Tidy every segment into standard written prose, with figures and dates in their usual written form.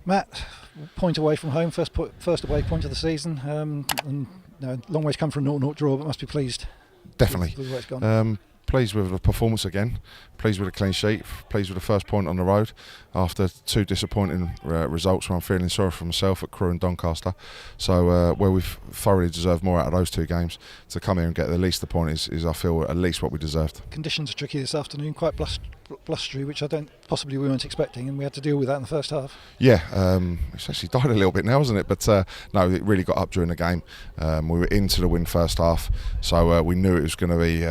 Matt, point away from home, first away point of the season, and long way to come from a 0-0 draw, but must be pleased. Definitely. With the way it's gone. Pleased with the performance again, pleased with a clean sheet, pleased with the first point on the road after two disappointing results where I'm feeling sorry for myself at Crewe and Doncaster. So where we've thoroughly deserved more out of those two games, to come here and get at least the point is I feel at least what we deserved. Conditions are tricky this afternoon, quite blustery, which we weren't expecting, and we had to deal with that in the first half. Yeah, it's actually died a little bit now, hasn't it? But no, it really got up during the game. We were into the wind first half, so we knew it was going to be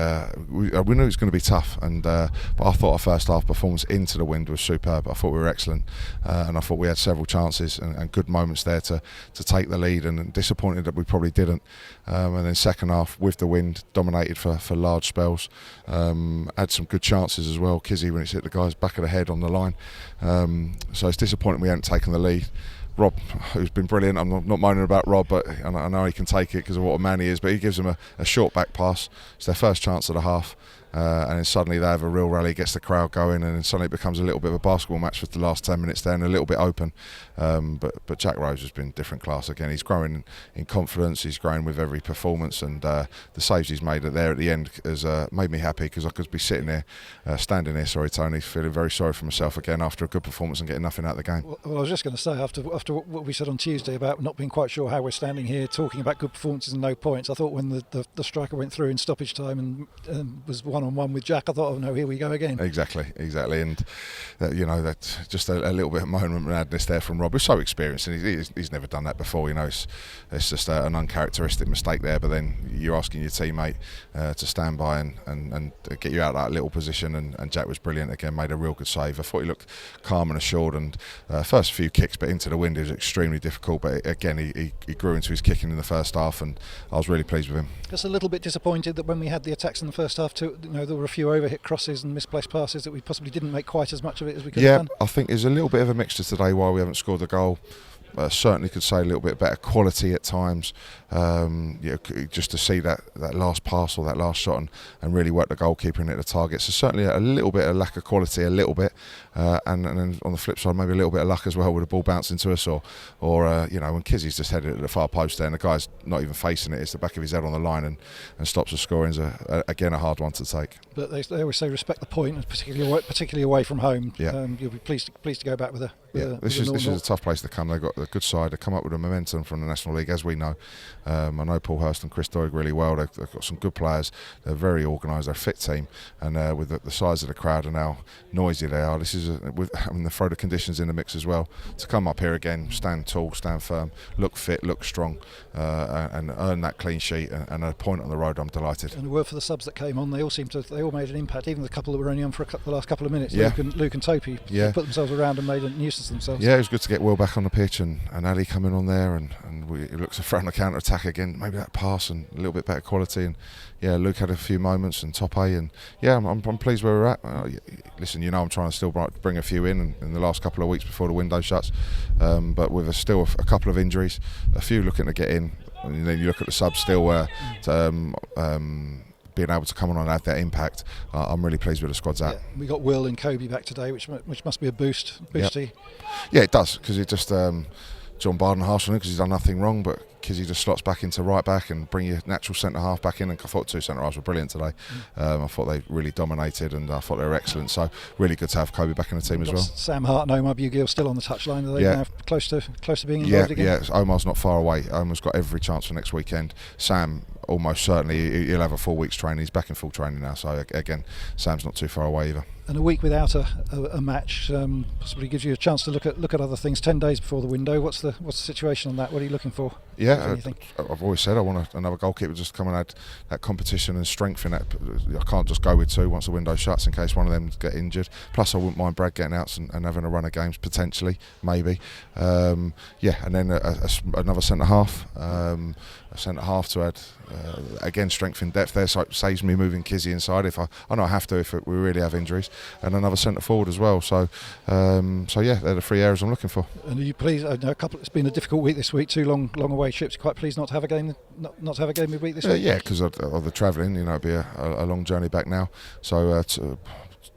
we knew it was going to be tough. And but I thought our first half performance into the wind was superb. I thought we were excellent, and I thought we had several chances and good moments there to take the lead. And disappointed that we probably didn't. And then second half with the wind, dominated for large spells. Had some good chances as well. Kizzy when it's hit the guy's back of the head on the line. So it's disappointing we haven't taken the lead. Rob, who's been brilliant, I'm not moaning about Rob, but I know he can take it because of what a man he is, but he gives them a short back pass. It's their first chance of the half. And then suddenly they have a real rally, gets the crowd going, and then suddenly it becomes a little bit of a basketball match for the last 10 minutes there and a little bit open. But Jack Rose has been different class again. He's growing in confidence, he's growing with every performance, and the saves he's made there at the end has made me happy, because I could be standing here, Tony, feeling very sorry for myself again after a good performance and getting nothing out of the game. Well, I was just going to say, after what we said on Tuesday about not being quite sure how we're standing here talking about good performances and no points, I thought when the striker went through in stoppage time and was one-on-one with Jack, I thought, oh no, here we go again. Exactly, and that's just a little bit of moment madness there from Rob, who's so experienced, and he's never done that before. It's just an uncharacteristic mistake there, but then you're asking your teammate to stand by and get you out of that little position, and Jack was brilliant again, made a real good save. I thought he looked calm and assured, and first few kicks but into the wind, it was extremely difficult, but again he grew into his kicking in the first half, and I was really pleased with him. Just a little bit disappointed that when we had the attacks in the first half too, there were a few overhit crosses and misplaced passes that we possibly didn't make quite as much of it as we could have done. I think there's a little bit of a mixture today why we haven't scored the goal. Certainly could say a little bit better quality at times, just to see that last pass or that last shot and really work the goalkeeper and hit the target. So certainly a little bit of lack of quality, and then on the flip side maybe a little bit of luck as well with the ball bouncing to us, or when Kizzy's just headed at the far post there and the guy's not even facing it, it's the back of his head on the line and stops the scoring. Is again a hard one to take. But they always say respect the point, particularly away from home. Yeah. You'll be pleased to go back with a. This is a tough place to come. They've got a good side. They come up with a momentum from the National League, as we know. I know Paul Hurst and Chris Doig really well. They've got some good players. They're very organised. They're a fit team, and with the size of the crowd and how noisy they are, this is they throw the conditions in the mix as well. To come up here again, stand tall, stand firm, look fit, look strong, and earn that clean sheet and a point on the road, I'm delighted. And a word for the subs that came on. They all made an impact. Even the couple that were only on for the last couple of minutes. Yeah. Luke and Topi put themselves around and made a nuisance of themselves. Yeah, it was good to get Will back on the pitch and Ali coming on there, and it looks to throw on the counter attack again. Maybe that pass and a little bit better quality, and Luke had a few moments and Top A, and I'm pleased where we're at. Listen, I'm trying to still bring a few in the last couple of weeks before the window shuts, but with still a couple of injuries, a few looking to get in, and then you look at the subs still where being able to come on and add that impact. I'm really pleased with the squad's at. We got Will and Kobe back today, which must be a boosty. Yeah, it does, because it just John Barden harsh on him because he's done nothing wrong, but Kizzy just slots back into right back and bring your natural centre half back in. And I thought two centre halves were brilliant today. I thought they really dominated, and I thought they were excellent. So really good to have Kobe back in the team as well. Sam Hart and Omar Bugil still on the touchline. Are they now close to being involved again? Yeah, Omar's not far away. Omar's got every chance for next weekend. Sam, almost certainly he'll have a full week's training. He's back in full training now, so again Sam's not too far away either. And a week without a match possibly gives you a chance to look at other things. 10 days before the window. What's the situation on that? What are you looking for? Yeah, I've always said I want another goalkeeper just to come and add that competition and strength in that. I can't just go with two once the window shuts in case one of them get injured. Plus I wouldn't mind Brad getting out and having a run of games potentially, maybe. And then another centre half. A centre half to add again strength and depth there, so it saves me moving Kizzy inside if I know I have to if we really have injuries, and another centre forward as well. So they're the three areas I'm looking for. And are you pleased? I know it's been a difficult week this week, 2 long away trips. Quite pleased not to have a game, not to have a game midweek this week. Yeah, because of the travelling, it'll be a long journey back now. So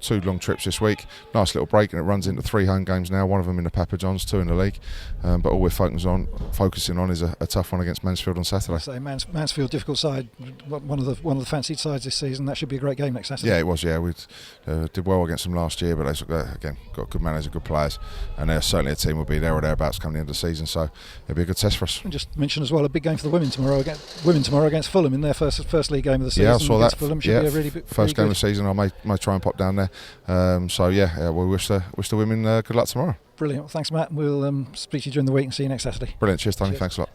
2 long trips this week. Nice little break, and it runs into 3 home games now. One of them in the Papa John's, 2 in the league. But all we're focusing on is a tough one against Mansfield on Saturday. So Mansfield, difficult side, one of the fancied sides this season. That should be a great game next Saturday. Yeah, it was. Yeah, we did well against them last year, but they again got good managers, good players, and certainly a team will be there or thereabouts coming the end of the season. So it'll be a good test for us. And just mention as well a big game for the women tomorrow against Fulham in their first league game of the season. Yeah, I saw that. Fulham should be a really first game of the season. I may try and pop down there. We wish the women good luck tomorrow. Brilliant. Well, thanks, Matt. We'll speak to you during the week and see you next Saturday. Brilliant. Cheers, Tony. Cheers. Thanks a lot.